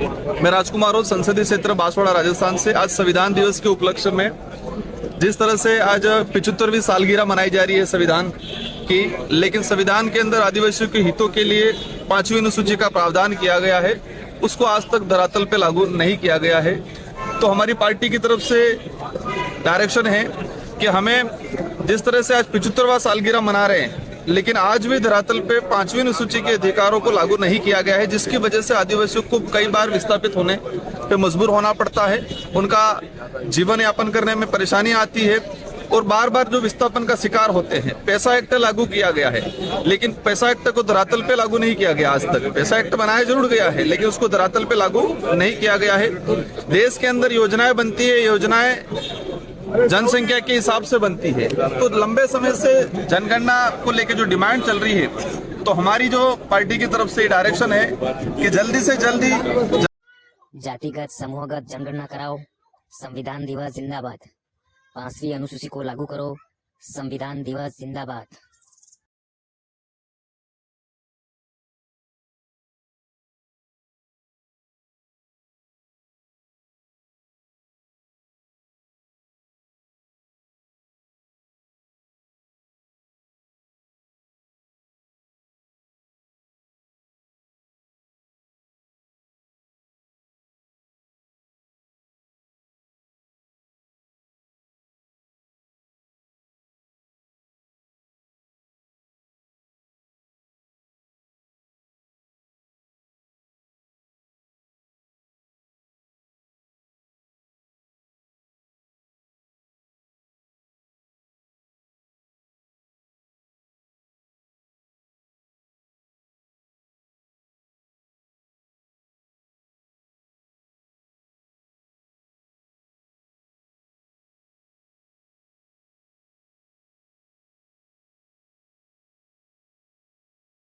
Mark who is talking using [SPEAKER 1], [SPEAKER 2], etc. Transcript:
[SPEAKER 1] मैं राजकुमार हूँ, संसदीय क्षेत्र बांसवाड़ा राजस्थान से। आज संविधान दिवस के उपलक्ष्य में जिस तरह से आज 75वीं सालगिरह मनाई जा रही है संविधान की, लेकिन संविधान के अंदर आदिवासियों के हितों के लिए 5वीं अनुसूची का प्रावधान किया गया है, उसको आज तक धरातल पे लागू नहीं किया गया है। तो हमारी पार्टी की तरफ से डायरेक्शन है कि हमें जिस तरह से आज 75वां सालगिरह मना रहे हैं, लेकिन आज भी धरातल पे 5वीं अनुसूची के अधिकारों को लागू नहीं किया गया है, जिसकी वजह से आदिवासियों को कई बार विस्थापित होने पे मजबूर होना पड़ता है, उनका जीवन यापन करने में परेशानी आती है और बार बार जो विस्थापन का शिकार होते हैं। पैसा एक्ट लागू किया गया है, लेकिन पैसा एक्ट को धरातल पे लागू नहीं किया गया। आज तक पैसा एक्ट बनाया जरूर गया है, लेकिन उसको धरातल पे लागू नहीं किया गया है। देश के अंदर योजनाएं बनती है, योजनाएं जनसंख्या के हिसाब से बनती है। तो लंबे समय से जनगणना को लेकर जो डिमांड चल रही है, तो हमारी जो पार्टी की तरफ से डायरेक्शन है कि जल्दी से जल्दी
[SPEAKER 2] जातिगत समूहगत जनगणना कराओ, संविधान दिवस जिंदाबाद। 5वीं अनुसूची को लागू करो, संविधान दिवस जिंदाबाद।